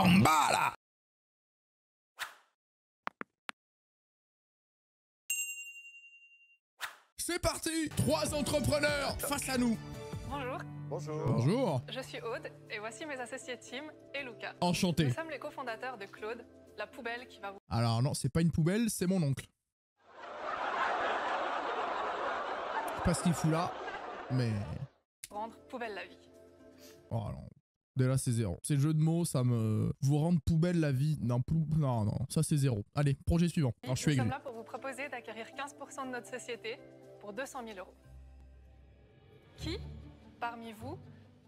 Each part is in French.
En bas là. C'est parti. 3 entrepreneurs face à nous. Bonjour, Bonjour. Bonjour. je suis Aude et voici mes associés Tim et Luca. Enchanté. Nous sommes les cofondateurs de Claude, la poubelle qui va vous Alors non, c'est pas une poubelle, c'est mon oncle. Je sais pas ce qu'il fout là, mais... rendre poubelle la vie. Oh non. Dès là, c'est 0. Ces jeux de mots, ça me... Vous rendre poubelle la vie. Non, non, ça c'est 0. Allez, projet suivant. Alors, je suis Nous sommes aigri. là pour vous proposer d'acquérir 15% de notre société pour 200 000 euros. Qui, parmi vous,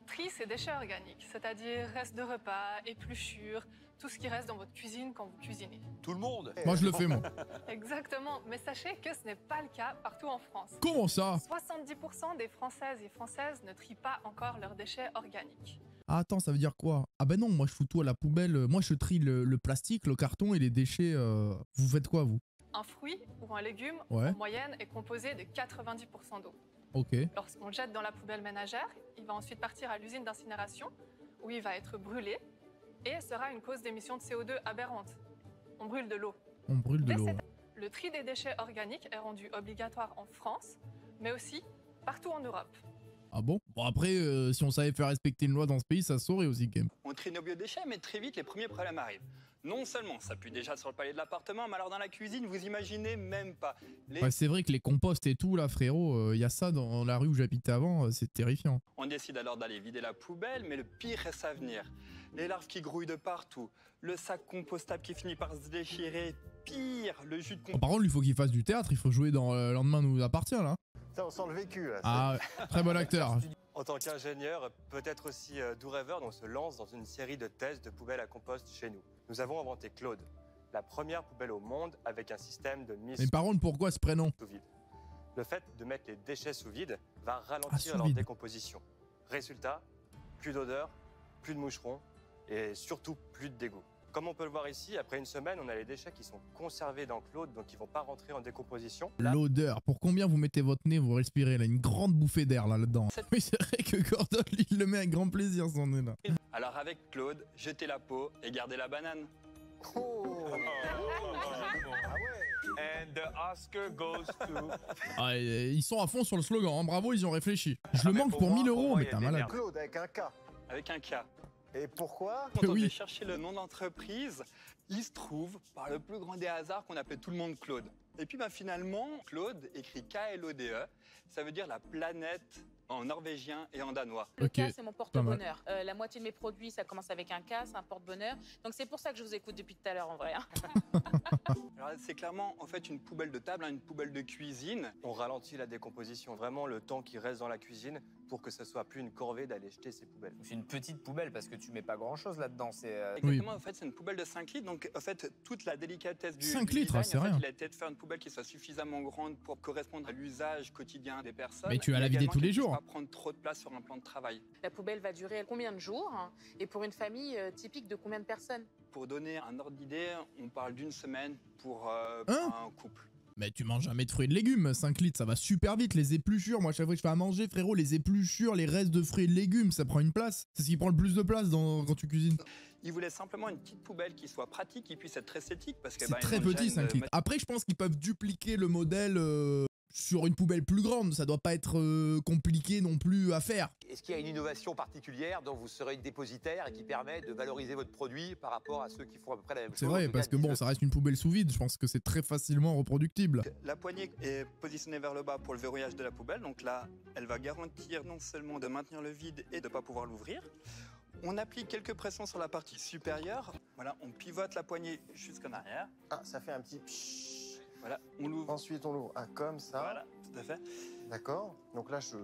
trie ces déchets organiques, c'est-à-dire restes de repas, épluchures, tout ce qui reste dans votre cuisine quand vous cuisinez? Tout le monde. Moi, je le fais, moi. Exactement, mais sachez que ce n'est pas le cas partout en France. Comment ça? 70% des Françaises et Françaises ne trient pas encore leurs déchets organiques. Ah, attends, ça veut dire quoi? Ah ben non, moi je fous tout à la poubelle. Moi je trie le plastique, le carton et les déchets. Vous faites quoi, vous? Un fruit ou un légume, Ouais. en moyenne, est composé de 90% d'eau. Ok. Lorsqu'on le jette dans la poubelle ménagère, il va ensuite partir à l'usine d'incinération, où il va être brûlé, et sera une cause d'émission de CO2 aberrante. On brûle de l'eau. On brûle de Dès l'eau. cette- Le tri des déchets organiques est rendu obligatoire en France, mais aussi partout en Europe. Ah bon? Bon après, si on savait faire respecter une loi dans ce pays, ça se saurait aussi quand même. On trie nos biodéchets, mais très vite, les premiers problèmes arrivent. Non seulement ça pue déjà sur le palier de l'appartement, mais alors dans la cuisine, vous imaginez même pas. Ouais, c'est vrai que les composts et tout, là, frérot, y a ça dans la rue où j'habitais avant, c'est terrifiant. On décide alors d'aller vider la poubelle, mais le pire reste à venir. Les larves qui grouillent de partout, le sac compostable qui finit par se déchirer, pire, le jus de Bon, par contre, il faut qu'il fasse du théâtre, il faut jouer dans Le lendemain nous appartient, là. Ça, on sent le vécu, là. Ah, très bon acteur. En tant qu'ingénieur, peut-être aussi doux rêveur, on se lance dans une série de tests de poubelles à compost chez nous. Nous avons inventé Claude, la première poubelle au monde avec un système de mise Mais par contre, pourquoi ce prénom? sous vide. Le fait de mettre les déchets sous vide va sous ralentir leur vide. décomposition. Résultat, plus d'odeur, plus de moucherons et surtout plus de dégoût. Comme on peut le voir ici, après une semaine, on a les déchets qui sont conservés dans Claude, donc ils vont pas rentrer en décomposition. Là, L'odeur. Pour combien vous mettez votre nez, vous respirez là? Une grande bouffée d'air là-dedans. Oui, c'est vrai que Gordon, lui, il le met avec grand plaisir, son nez là. Alors avec Claude, jetez la peau et gardez la banane. Oh. Ah ouais. And the Oscar goes to. Ah, ils sont à fond sur le slogan, hein. Bravo, ils ont réfléchi. Je le mais manque pour pour moi- 1000 pour euros, moi, mais il y a t'es un des malade. merdes. Claude, avec un K. Avec un K. Et pourquoi? Quand on Oui. vient chercher le nom d'entreprise, il se trouve, par le plus grand des hasards, qu'on appelle tout le monde Claude. Et puis finalement, Claude, écrit K-L-O-D-E, ça veut dire la planète en norvégien et en danois. Le Ok, K, c'est mon pas mal. porte-bonheur. La moitié de mes produits, ça commence avec un K, c'est un porte-bonheur. Donc c'est pour ça que je vous écoute depuis tout à l'heure en vrai. hein. Alors c'est clairement en fait une poubelle de table, hein, une poubelle de cuisine. on ralentit la décomposition, vraiment le temps qui reste dans la cuisine pour que ce soit plus une corvée d'aller jeter ces poubelles. C'est une petite poubelle parce que tu mets pas grand chose là-dedans. C'est Exactement, en fait c'est une poubelle de 5 litres, donc en fait toute la délicatesse du 5 du litres, design, c'est en fait, rien. il a été de faire une poubelle qui soit suffisamment grande pour correspondre à l'usage quotidien des personnes. Mais tu vas la vider également tous les qu'elle puisse jours. pas prendre trop de place sur un plan de travail. La poubelle va durer combien de jours hein, et pour une famille typique de combien de personnes? Pour donner un ordre d'idée, on parle d'une semaine pour Hein un couple. Mais tu manges jamais de fruits et de légumes, 5 litres, ça va super vite, les épluchures. Moi, chaque fois que je fais à manger, frérot, les épluchures, les restes de fruits et de légumes, ça prend une place. C'est ce qui prend le plus de place quand tu cuisines. Il voulait simplement une petite poubelle qui soit pratique, qui puisse être très esthétique, parce que C'est bah, très ils ont petit, déjà 5 une litres. Après, je pense qu'ils peuvent dupliquer le modèle sur une poubelle plus grande. Ça doit pas être compliqué non plus à faire. Est-ce qu'il y a une innovation particulière dont vous serez dépositaire et qui permet de valoriser votre produit par rapport à ceux qui font à peu près la même chose? C'est vrai, En tout parce cas, que bon, ça reste une poubelle sous vide. Je pense que c'est très facilement reproductible. La poignée est positionnée vers le bas pour le verrouillage de la poubelle, donc là, elle va garantir non seulement de maintenir le vide et de ne pas pouvoir l'ouvrir. On applique quelques pressions sur la partie supérieure. Voilà, on pivote la poignée jusqu'en arrière. Ah, ça fait un petit pshhh. Voilà, on l'ouvre. Ensuite, on l'ouvre. Ah, comme ça. Voilà, tout à fait. D'accord. Donc là, je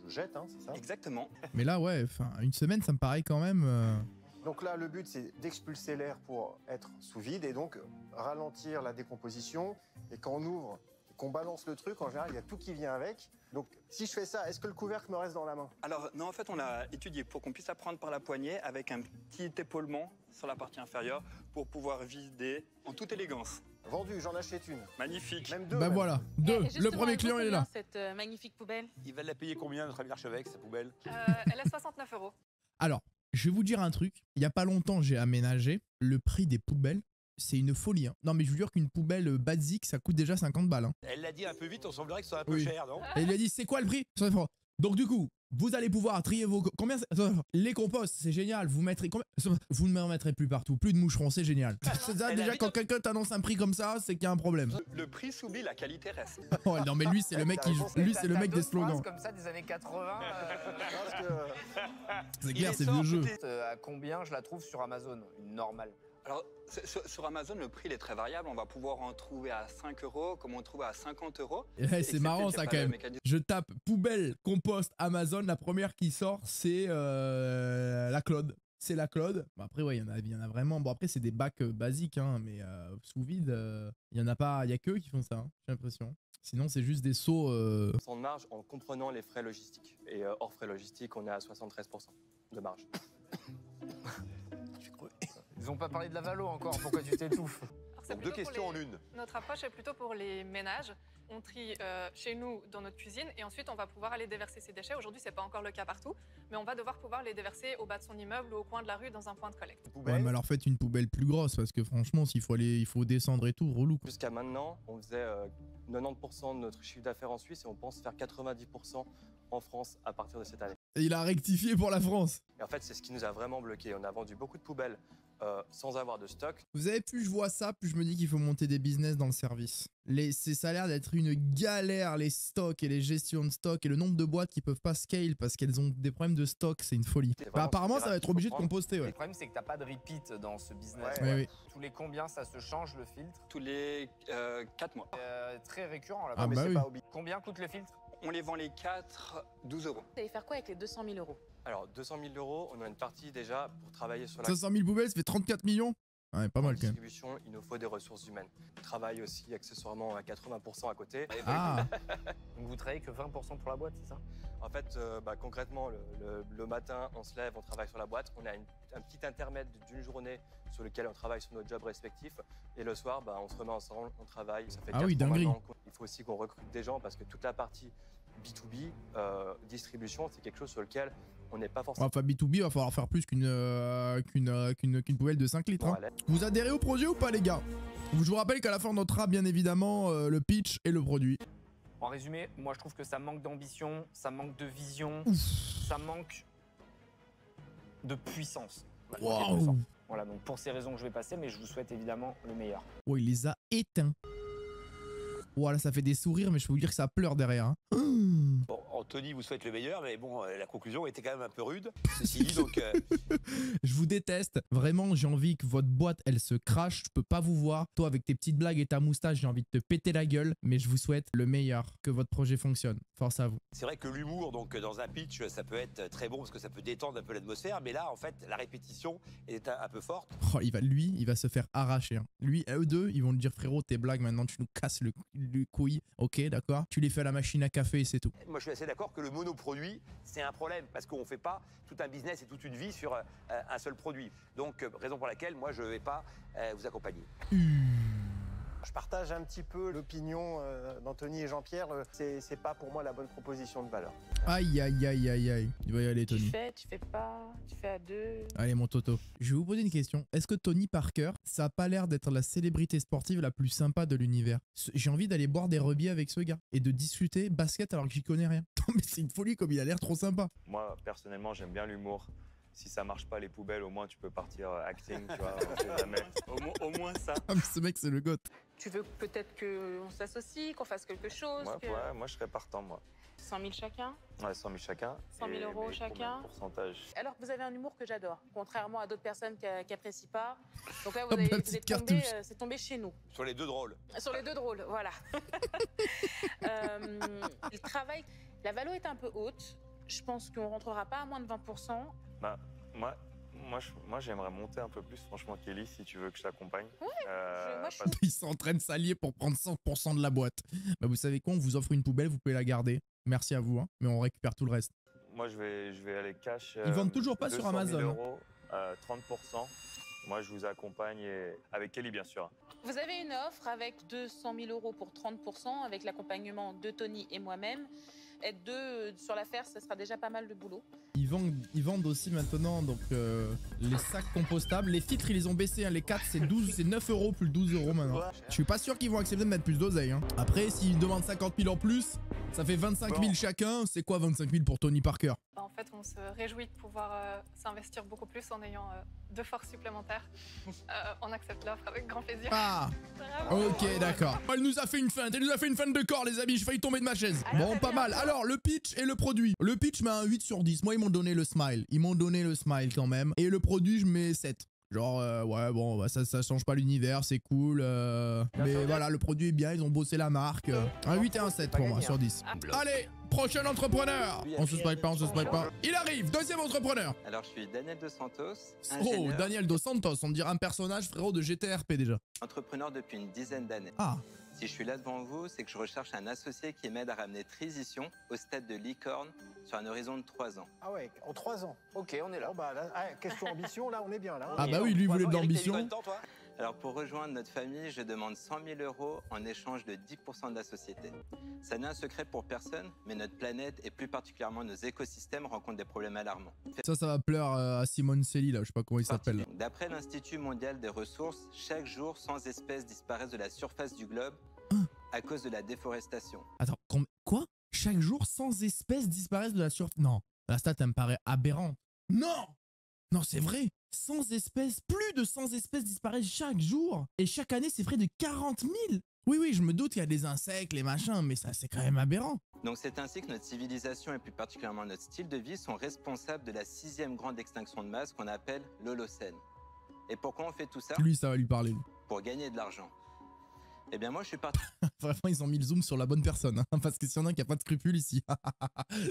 jette, hein, c'est ça? Exactement. Mais là, ouais, enfin, une semaine, ça me paraît quand même. Donc là, le but, c'est d'expulser l'air pour être sous vide et donc ralentir la décomposition. Et quand on ouvre, qu'on balance le truc, en général, il y a tout qui vient avec. Donc, si je fais ça, est-ce que le couvercle me reste dans la main? Alors, non, en fait, on l'a étudié pour qu'on puisse apprendre par la poignée avec un petit épaulement sur la partie inférieure pour pouvoir vider en toute élégance. Vendu, j'en achète une. Magnifique. Même deux. Bah même. voilà, Et deux. justement, Le premier elle vaut client, il est là. combien, cette magnifique poubelle? Il va la payer combien, notre ami l'archevêque, sa poubelle? Elle est 69 euros. Alors, Je vais vous dire un truc. Il y a pas longtemps, j'ai aménagé. Le prix des poubelles, c'est une folie. Hein. Non, mais je vous jure qu'une poubelle basique, ça coûte déjà 50 balles. Hein. Elle l'a dit un peu vite, on semblerait que ce soit un peu Oui. cher, non? Et il a dit, c'est quoi le prix? 100 francs. Donc du coup, vous allez pouvoir trier vos... Combien? Les composts, c'est génial. Vous mettrez... Vous ne me remettrez plus partout. Plus de moucherons, c'est génial. C'est ça, déjà, quand quelqu'un t'annonce un prix comme ça, c'est qu'il y a un problème. Le prix s'oublie, la qualité reste. Oh, non, mais lui, c'est le mec qui... Lui, c'est le mec des slogans. Comme ça des années 80. C'est clair, c'est vieux jeu. À combien je la trouve sur Amazon? Une normale. Alors, sur Amazon, le prix il est très variable. On va pouvoir en trouver à 5 €, comme on trouve à 50 €. Ouais, c'est marrant ça quand même. Je tape poubelle, compost, Amazon. La première qui sort, c'est la Claude. C'est la Claude. Bon, après, ouais, il y en a vraiment. Bon, après, c'est des bacs basiques, hein, mais sous vide, il y en a pas. Il y a qu'eux qui font ça, hein, j'ai l'impression. Sinon, c'est juste des seaux. Sans de marge en comprenant les frais logistiques. Et hors frais logistiques, on est à 73% de marge. Ils ont pas parlé de la valo encore, pourquoi tu t'étouffes? Alors, c'est Donc, deux plutôt pour questions en les- une. Notre approche est plutôt pour les ménages. On trie chez nous dans notre cuisine et ensuite on va pouvoir aller déverser ces déchets. Aujourd'hui, c'est pas encore le cas partout, mais on va devoir pouvoir les déverser au bas de son immeuble ou au coin de la rue dans un point de collecte. Ouais, mais alors faites une poubelle plus grosse parce que franchement, s'il faut aller, il faut descendre et tout, relou. Quoi. Jusqu'à maintenant, on faisait 90% de notre chiffre d'affaires en Suisse et on pense faire 90% en France à partir de cette année. Et il a rectifié pour la France. Et en fait, c'est ce qui nous a vraiment bloqué. On a vendu beaucoup de poubelles sans avoir de stock. Vous savez, plus je vois ça, plus je me dis qu'il faut monter des business dans le service. Ça a l'air d'être une galère, les stocks et les gestions de stock et le nombre de boîtes qui peuvent pas scale parce qu'elles ont des problèmes de stock, c'est une folie. C'est Bah, vraiment apparemment, ça va être super obligé de rapide, composter, Le ouais. problème c'est que t'as pas de repeat dans ce business. Oui, oui. Tous les combien ça se change le filtre? Tous les 4 mois. Très récurrent là. Ah mais bah c'est oui. pas obligatoire. Combien coûte le filtre? On les vend les 4, 12 €. Vous allez faire quoi avec les 200 000 €? Alors, 200 000 €, on a une partie déjà pour travailler sur la 500 000 poubelles, ça fait 34 millions. Ouais, pas mal quand même. distribution. Il nous faut des ressources humaines. On travaille aussi accessoirement à 80% à côté. Ah, Donc vous travaillez que 20% pour la boîte, c'est ça? En fait, concrètement, le matin, on se lève, on travaille sur la boîte. On a un petit intermède d'une journée sur lequel on travaille sur nos jobs respectifs. Et le soir, on se remet ensemble, on travaille. Ça fait Ah 4 oui, mois dinguerie. maintenant il faut aussi qu'on recrute des gens parce que toute la partie B2B, distribution, c'est quelque chose sur lequel on n'est pas forcément enfin B2B, il va falloir faire plus qu'une poubelle de 5 litres. Hein. à l'aise. Vous adhérez au projet ou pas, les gars? Je vous rappelle qu'à la fin, on notera bien évidemment le pitch et le produit. En résumé, moi je trouve que ça manque d'ambition, ça manque de vision, ça manque de puissance. Waouh! Voilà, donc pour ces raisons que je vais passer, mais je vous souhaite évidemment le meilleur. Oh, il les a éteints. Voilà, ça fait des sourires, mais je peux vous dire que ça pleure derrière. Hein. Bon, Anthony vous souhaite le meilleur, mais bon, la conclusion était quand même un peu rude. Ceci dit, donc, Je vous déteste. Vraiment, j'ai envie que votre boîte, elle se crache. Je peux pas vous voir. Toi, avec tes petites blagues et ta moustache, j'ai envie de te péter la gueule. Mais je vous souhaite le meilleur. Que votre projet fonctionne. Force à vous. c'est vrai que l'humour, donc dans un pitch, ça peut être très bon parce que ça peut détendre un peu l'atmosphère, mais là, en fait, la répétition est un peu forte. Oh, il va se faire arracher. Hein. Lui, eux deux, ils vont lui dire frérot, tes blagues maintenant, tu nous casses le couille. Ok, d'accord. Tu les fais à la machine à café et c'est tout. Moi, je suis assez d'accord que le monoproduit, c'est un problème parce qu'on ne fait pas tout un business et toute une vie sur un seul produit. Donc, raison pour laquelle, moi, je ne vais pas vous accompagner. Je partage un petit peu l'opinion d'Anthony et Jean-Pierre. C'est pas pour moi la bonne proposition de valeur. Aïe, aïe, aïe, aïe, aïe. Il va y aller, Tu Tony. fais, tu fais pas, tu fais à deux. Allez, mon Toto. Je vais vous poser une question. Est-ce que Tony Parker, ça a pas l'air d'être la célébrité sportive la plus sympa de l'univers? J'ai envie d'aller boire des rubis avec ce gars et de discuter basket alors que j'y connais rien. Non, mais c'est une folie comme il a l'air trop sympa. Moi, personnellement, j'aime bien l'humour. Si ça marche pas les poubelles, au moins tu peux partir acting, tu vois, on sait jamais. Au moins ça. Ah, mais ce mec, c'est le goth. Tu veux peut-être qu'on s'associe, qu'on fasse quelque chose Moi, que... ouais, moi je serais partant, moi. 100 000 chacun? Ouais, 100 000 chacun. 100 000 Et- euros mais chacun. combien de pourcentage? Alors que vous avez un humour que j'adore, contrairement à d'autres personnes qui apprécient pas. Donc là, Ah bah, vous petite êtes tombé, cartouche. c'est tombé chez nous. Sur les deux drôles. Sur les deux drôles, voilà. Le travail, la valo est un peu haute. Je pense qu'on rentrera pas à moins de 20%. Bah, moi j'aimerais monter un peu plus, franchement, Kelly, si tu veux que je t'accompagne. moi, je parce- Ils sont en train de s'allier pour prendre 100% de la boîte. Bah, vous savez quoi? On vous offre une poubelle, vous pouvez la garder. Merci à vous, hein. Mais on récupère tout le reste. Moi je vais aller cash. Ils vendent toujours pas sur 200 000 Amazon. euros, 30%. Moi je vous accompagne avec Kelly, bien sûr. Vous avez une offre avec 200 000 euros pour 30%, avec l'accompagnement de Tony et moi-même. être 2 sur l'affaire, ce sera déjà pas mal de boulot. Ils vendent aussi maintenant donc les sacs compostables. Les filtres, ils les ont baissés. Hein. Les 4, c'est 9 € plus 12 € maintenant. Je suis pas sûr qu'ils vont accepter de mettre plus d'oseille. Hein. Après, s'ils demandent 50 000 en plus, ça fait 25 000 chacun. C'est quoi 25 000 pour Tony Parker? En fait, on se réjouit de pouvoir s'investir beaucoup plus en ayant 2 forces supplémentaires. On accepte l'offre avec grand plaisir. Ah, Bravo. ok, d'accord. Elle nous a fait une feinte. Elle nous a fait une feinte de corps, les amis. J'ai failli tomber de ma chaise. Bon, pas mal. Alors, le pitch et le produit. Le pitch, je mets un 8 sur 10. Moi, ils m'ont donné le smile. Ils m'ont donné le smile quand même. Et le produit, je mets 7. Genre, ouais, bon, bah, ça change pas l'univers, c'est cool. Mais voilà, le produit est bien, ils ont bossé la marque. Un 8 et un 7 pour moi, sur 10. Allez, prochain entrepreneur. On se spoil pas, on se spoil pas. Il arrive, deuxième entrepreneur. Alors, je suis Daniel Dos Santos. Oh, ingénieur, Daniel Dos Santos, on dirait un personnage, frérot, de GTRP déjà. entrepreneur depuis une dizaine d'années. Ah. Si je suis là devant vous, c'est que je recherche un associé qui m'aide à ramener Trizition au stade de licorne sur un horizon de 3 ans. Ah ouais, en 3 ans. Ok, on est là. Bon bah, là, question ambition, là, on est bien, là. Ah bah oui, lui voulait de l'ambition. Alors pour rejoindre notre famille, je demande 100 000 € en échange de 10% de la société. Ça n'est un secret pour personne, mais notre planète et plus particulièrement nos écosystèmes rencontrent des problèmes alarmants. Ça va plaire à Simone Selly, là, je sais pas comment il s'appelle. D'après l'Institut mondial des ressources, chaque jour, 100 espèces disparaissent de la surface du globe à cause de la déforestation. Attends, quoi? Chaque jour, 100 espèces disparaissent de la surface. Non, la stat, elle me paraît aberrante. Non! Non, c'est vrai. 100 espèces, plus de 100 espèces disparaissent chaque jour. Et chaque année, c'est près de 40 000. Oui, je me doute qu'il y a des insectes, les machins, mais ça, c'est quand même aberrant. Donc c'est ainsi que notre civilisation et plus particulièrement notre style de vie sont responsables de la 6e grande extinction de masse qu'on appelle l'Holocène. Et pourquoi on fait tout ça? Lui, ça va lui parler. Pour gagner de l'argent. Eh bien moi je suis parti... Vraiment, ils ont mis le zoom sur la bonne personne, hein, parce que s'il y en a un qui a pas de scrupules ici,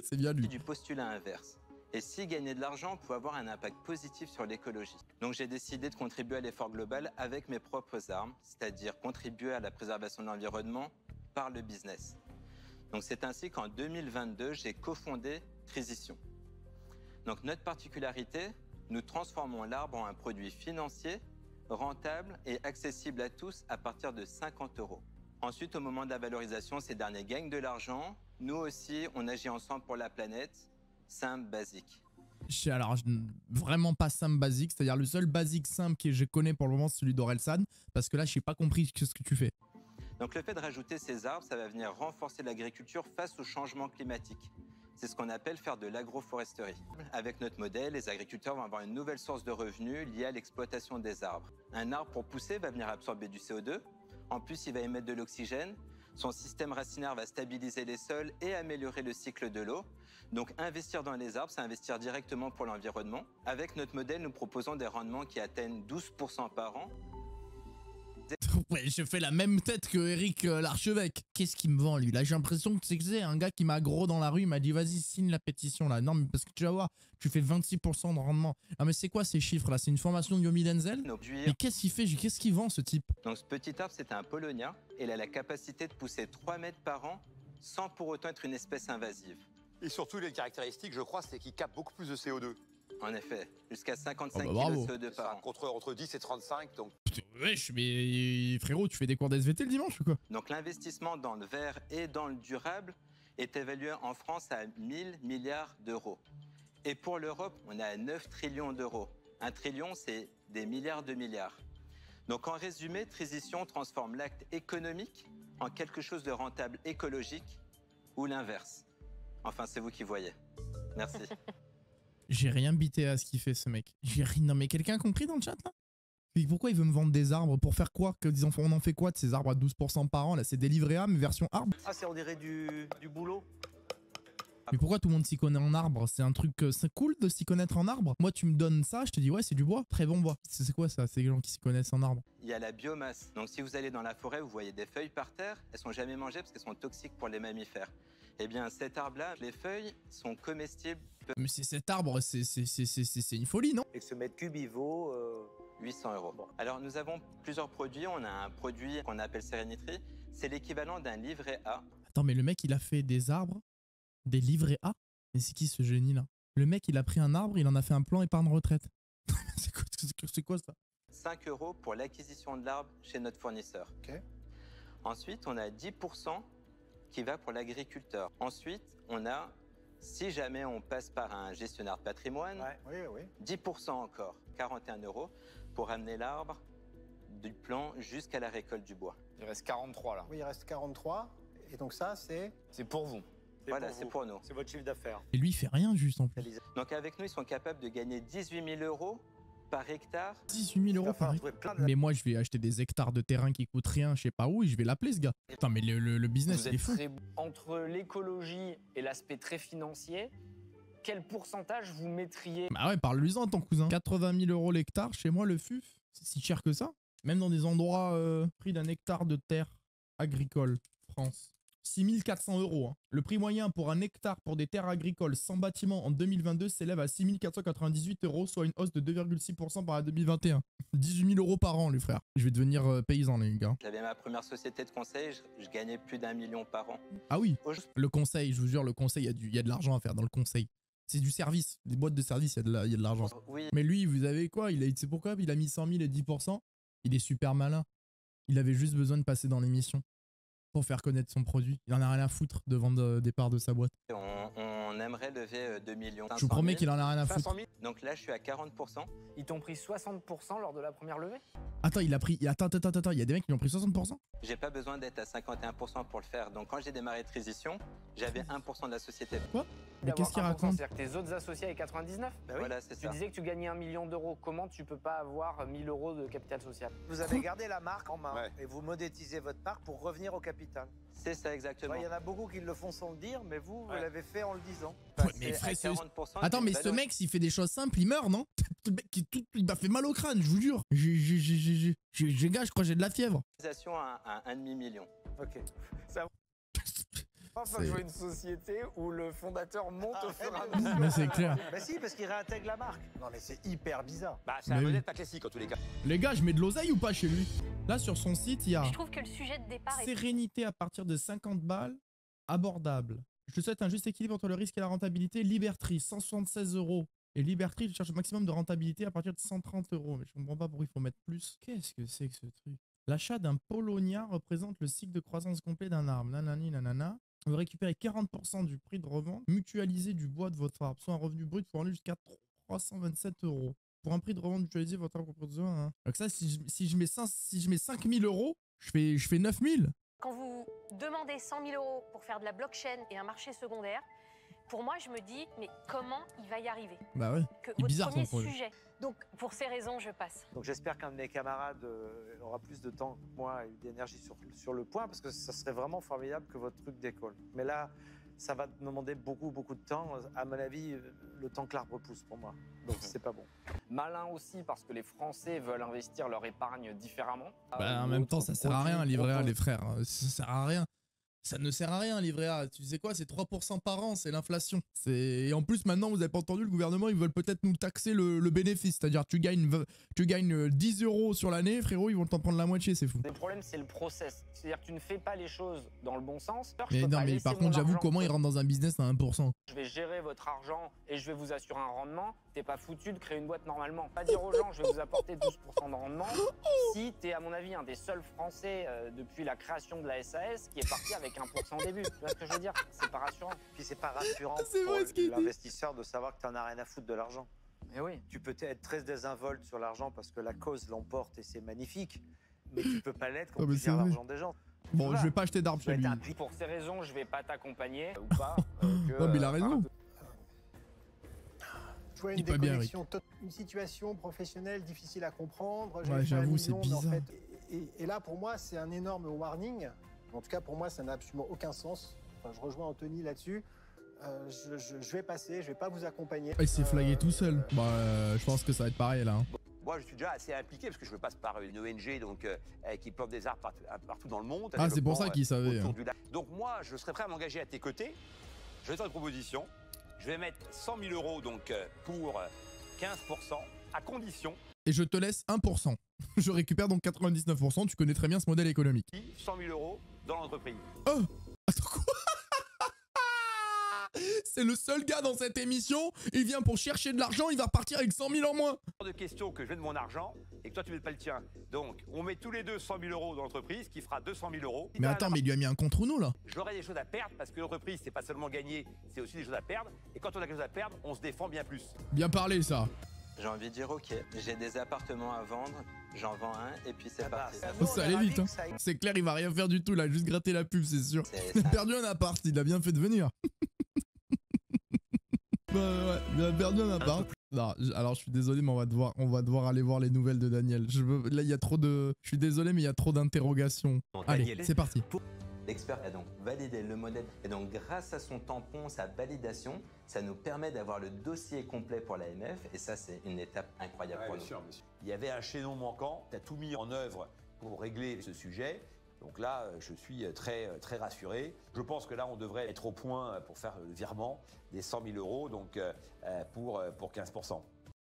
c'est bien lui. Du postulat inverse. Et si gagner de l'argent peut avoir un impact positif sur l'écologie. Donc j'ai décidé de contribuer à l'effort global avec mes propres armes, c'est-à-dire contribuer à la préservation de l'environnement par le business. Donc c'est ainsi qu'en 2022, j'ai cofondé Trizition. Donc notre particularité, nous transformons l'arbre en un produit financier, rentable et accessible à tous à partir de 50 €. Ensuite, au moment de la valorisation, ces derniers gagnent de l'argent. Nous aussi, on agit ensemble pour la planète. Simple, basique. Alors, vraiment pas simple, basique. C'est-à-dire le seul basique simple que je connais pour le moment, c'est celui d'Orelsan. Parce que là, je n'ai pas compris ce que tu fais. Donc le fait de rajouter ces arbres, ça va venir renforcer l'agriculture face au changement climatique. C'est ce qu'on appelle faire de l'agroforesterie. Avec notre modèle, les agriculteurs vont avoir une nouvelle source de revenus liée à l'exploitation des arbres. Un arbre, pour pousser, va venir absorber du CO2. En plus, il va émettre de l'oxygène. Son système racinaire va stabiliser les sols et améliorer le cycle de l'eau. Donc investir dans les arbres, c'est investir directement pour l'environnement. Avec notre modèle, nous proposons des rendements qui atteignent 12% par an. Ouais, je fais la même tête que Eric l'archevêque. Qu'est-ce qu'il me vend, lui? Là, j'ai l'impression que c'est un gars qui m'a gros dans la rue. Il m'a dit, vas-y, signe la pétition, là. Non, mais parce que tu vas voir, tu fais 26% de rendement. Ah, mais c'est quoi ces chiffres, là? C'est une formation de Yomi Denzel? Mais qu'est-ce qu'il fait? Qu'est-ce qu'il vend, ce type? Donc, ce petit arbre, c'est un Polonia. Et il a la capacité de pousser 3 mètres par an sans pour autant être une espèce invasive. Et surtout, les caractéristiques, je crois, c'est qu'il capte beaucoup plus de CO2. En effet, jusqu'à 55 Oh bah kg de CO2 par an. Entre 10 et 35, donc... Wesh, mais frérot, tu fais des cours d'SVT le dimanche ou quoi? Donc l'investissement dans le vert et dans le durable est évalué en France à 1000 milliards d'euros. Et pour l'Europe, on est à 9 trillions d'euros. 1 trillion, c'est des milliards de milliards. Donc en résumé, Trizition transforme l'acte économique en quelque chose de rentable écologique ou l'inverse. Enfin, c'est vous qui voyez. Merci. J'ai rien bité à ce qu'il fait, ce mec. J'ai rien. Non, mais quelqu'un a compris dans le chat, là? Puis pourquoi il veut me vendre des arbres? Pour faire quoi? On en fait quoi de ces arbres à 12% par an? Là, c'est des livrets A, mais version arbre. Ah, c'est on dirait du boulot. Mais pourquoi tout le monde s'y connaît en arbre? C'est un truc, c'est cool de s'y connaître en arbre. Moi, tu me donnes ça, je te dis ouais, c'est du bois, très bon bois. C'est quoi ça? C'est les gens qui s'y connaissent en arbre. Il y a la biomasse. Donc si vous allez dans la forêt, vous voyez des feuilles par terre, elles sont jamais mangées parce qu'elles sont toxiques pour les mammifères. Eh bien, cet arbre-là, les feuilles sont comestibles. Mais c'est cet arbre, c'est une folie, non? Et que ce mètre cube, il vaut 800 €. Bon. Alors, nous avons plusieurs produits. On a un produit qu'on appelle Serenity. C'est l'équivalent d'un livret A. Attends, mais le mec, il a fait des arbres, des livrets A? Mais c'est qui ce génie-là? Le mec, il a pris un arbre, il en a fait un plan épargne retraite. C'est quoi ça? 5 € pour l'acquisition de l'arbre chez notre fournisseur. Okay. Ensuite, on a 10% qui va pour l'agriculteur. Ensuite, on a, si jamais on passe par un gestionnaire de patrimoine, 10% encore, 41 € pour amener l'arbre du plan jusqu'à la récolte du bois. Il reste 43 là. Oui, il reste 43. Et donc ça, c'est... C'est pour vous. Voilà, c'est pour nous. C'est votre chiffre d'affaires. Et lui, il fait rien juste en plus. Donc avec nous, ils sont capables de gagner 18 000 € par hectare. 18 000 € par hectare. Mais moi, je vais acheter des hectares de terrain qui coûtent rien, je sais pas où, et je vais l'appeler ce gars. Putain, mais le business, Vous il est êtes fou. Entre l'écologie et l'aspect très financier, quel pourcentage vous mettriez? Bah ouais, parle-lui-en ton cousin. 80 000 € l'hectare, chez moi, le FUF, c'est si cher que ça. Même dans des endroits prix d'un hectare de terre agricole, France. 6 400 €. Hein. Le prix moyen pour un hectare pour des terres agricoles sans bâtiment en 2022 s'élève à 6 498 €, soit une hausse de 2,6% par rapport à 2021. 18 000 € par an, les frères. Je vais devenir paysan, les gars. J'avais ma première société de conseil, je gagnais plus d'1 million par an. Ah oui, le conseil, je vous jure, le conseil, il y a de l'argent à faire dans le conseil. C'est du service. Des boîtes de service, il y a de l'argent. Oui. Mais lui, vous avez quoi? C'est pourquoi il a mis 100 000 et 10%. Il est super malin. Il avait juste besoin de passer dans l'émission pour faire connaître son produit. Il en a rien à foutre de vendre des parts de sa boîte. On aimerait lever 2 millions. Je vous promets qu'il en a rien à foutre. 500 000. Donc là, je suis à 40%. Ils t'ont pris 60% lors de la première levée? Attends, il a pris... Attends, il y a des mecs qui lui ont pris 60%? J'ai pas besoin d'être à 51% pour le faire. Donc quand j'ai démarré Transition, j'avais 1% de la société. Quoi? Mais qu'est-ce qu'il raconte? C'est-à-dire que tes autres associés avaient 99? Bah oui. Voilà, c'est Tu ça. disais que tu gagnais 1 million d'euros. Comment tu peux pas avoir 1000 € de capital social? Vous avez gardé la marque en main et vous monétisez votre marque pour revenir au capital. C'est ça, exactement. Il y en a beaucoup qui le font sans le dire, mais vous l'avez fait en le disant. Ouais, mais frère, attends, mais ce mec, s'il fait des choses simples, il meurt, non? Le mec, il m'a fait mal au crâne, je vous jure. Je crois que j'ai de la fièvre. À 1,5 million. Ok. Ça... Enfin, jouer une société où le fondateur monte au fur et à mesure. Mais c'est clair. Bah si, parce qu'il réintègre la marque. Non mais c'est hyper bizarre. Bah c'est un modèle pas classique en tous les cas. Les gars, je mets de l'oseille ou pas chez lui? Là, sur son site, il y a... Je trouve que le sujet de départ est... Sérénité à partir de 50 balles, abordable. Je souhaite un juste équilibre entre le risque et la rentabilité. Libertree, 176 €. Et Libertree, je cherche le maximum de rentabilité à partir de 130 €. Mais je comprends pas pourquoi il faut mettre plus. Qu'est-ce que c'est que ce truc? L'achat d'un Polonia représente le cycle de croissance complet d'un arbre. Nanani, nanana. Vous récupérez 40% du prix de revente. Mutualisez du bois de votre arbre, soit un revenu brut pour aller jusqu'à 327 €. Pour un prix de revente mutualisé, votre arbre proposeur. Hein. Donc ça, si je mets 5 000 €, je fais 9 000. Quand vous demandez 100 000 € pour faire de la blockchain et un marché secondaire, pour moi, je me dis, mais comment il va y arriver? Bah ouais, c'est bizarre son projet. Sujet. Donc, pour ces raisons, je passe. Donc j'espère qu'un de mes camarades aura plus de temps que moi et d'énergie sur le point, parce que ça serait vraiment formidable que votre truc décolle. Mais là, ça va demander beaucoup de temps. À mon avis, le temps que l'arbre pousse pour moi. Donc c'est pas bon. Malin aussi parce que les Français veulent investir leur épargne différemment. Bah en même temps, ça sert à rien, livret A, les frères. Ça sert à rien. Ça ne sert à rien, livret A. Tu sais quoi, c'est 3% par an, c'est l'inflation. Et en plus, maintenant, vous n'avez pas entendu, le gouvernement, ils veulent peut-être nous taxer le bénéfice. C'est-à-dire, tu gagnes 10 € sur l'année, frérot, ils vont t'en prendre la moitié, c'est fou. Le problème, c'est le process. C'est-à-dire que tu ne fais pas les choses dans le bon sens. Mais non, mais par contre, j'avoue, comment ils rentrent dans un business à 1%? Je vais gérer votre argent et je vais vous assurer un rendement. T'es pas foutu de créer une boîte normalement. Pas dire aux gens, je vais vous apporter 12% de rendement. Si t'es, à mon avis, un des seuls Français depuis la création de la SAS qui est parti avec 1% au début. Tu vois ce que je veux dire? C'est pas rassurant. Puis c'est pas rassurant pour l'investisseur de savoir que t'en as rien à foutre de l'argent. Et oui. Tu peux être très désinvolte sur l'argent parce que la cause l'emporte et c'est magnifique. Mais tu peux pas l'être quand tu gères l'argent des gens. Bon, je vais pas acheter d'arbre chez lui. Pour ces raisons, je vais pas t'accompagner ou pas. Non, mais il a raison. Je vois une déconnexion, une situation professionnelle difficile à comprendre. Ouais, j'avoue, c'est bizarre. En fait, et là, pour moi, c'est un énorme warning. En tout cas, pour moi, ça n'a absolument aucun sens. Enfin, je rejoins Anthony là-dessus. Je vais passer, je vais pas vous accompagner. Il s'est flagué tout seul. Bah, je pense que ça va être pareil là. Hein. Moi, je suis déjà assez impliqué parce que je passe par une ONG donc, qui plante des arbres partout dans le monde. Ah, c'est pour ça qu'il savait. Hein. Donc moi, je serais prêt à m'engager à tes côtés. Je vais te faire une proposition. Je vais mettre 100 000 € donc, pour 15%, à condition... Et je te laisse 1%. Je récupère donc 99%. Tu connais très bien ce modèle économique. 100 000 € dans l'entreprise. Oh, attends quoi? c'est le seul gars dans cette émission. Il vient pour chercher de l'argent, il va repartir avec 100 000 en moins. De question que je mets de mon argent et que toi tu mets pas le tien. Donc on met tous les deux 100 000 euros dans l'entreprise, qui fera 200 000 euros. Mais attends, mais il lui a mis un contre nous là. J'aurais des choses à perdre parce que l'entreprise c'est pas seulement gagner, c'est aussi des choses à perdre. Et quand on a quelque chose à perdre, on se défend bien plus. Bien parlé ça. J'ai envie de dire ok, j'ai des appartements à vendre, j'en vends un et puis c'est parti. Oh, ça allait vite hein. C'est clair, il va rien faire du tout là, juste gratter la pub, c'est sûr. Il a perdu un appart, il a bien fait de venir. Ouais, il a perdu un appart. Non, alors je suis désolé, mais on va devoir aller voir les nouvelles de Daniel. Là, il y a trop de. Je suis désolé, mais il y a trop d'interrogations. Allez, c'est parti. L'expert a donc validé le modèle et donc grâce à son tampon, sa validation, ça nous permet d'avoir le dossier complet pour l'AMF et ça c'est une étape incroyable pour nous. Bien sûr. Il y avait un chaînon manquant, tu as tout mis en œuvre pour régler ce sujet. Donc là, je suis très rassuré. Je pense que là, on devrait être au point pour faire le virement des 100 000 euros donc, pour 15%.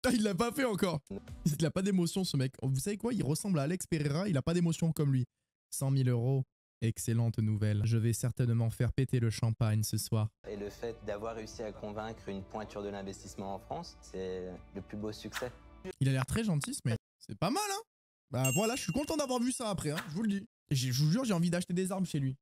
Ah, il l'a pas fait encore. Il a pas d'émotion ce mec. Vous savez quoi? Il ressemble à Alex Pereira, il a pas d'émotion comme lui. 100 000 euros. Excellente nouvelle. Je vais certainement faire péter le champagne ce soir. Et le fait d'avoir réussi à convaincre une pointure de l'investissement en France, c'est le plus beau succès. Il a l'air très gentil, mais c'est pas mal, hein. Bah voilà, je suis content d'avoir vu ça après, hein, je vous le dis. Je vous jure, j'ai envie d'acheter des armes chez lui.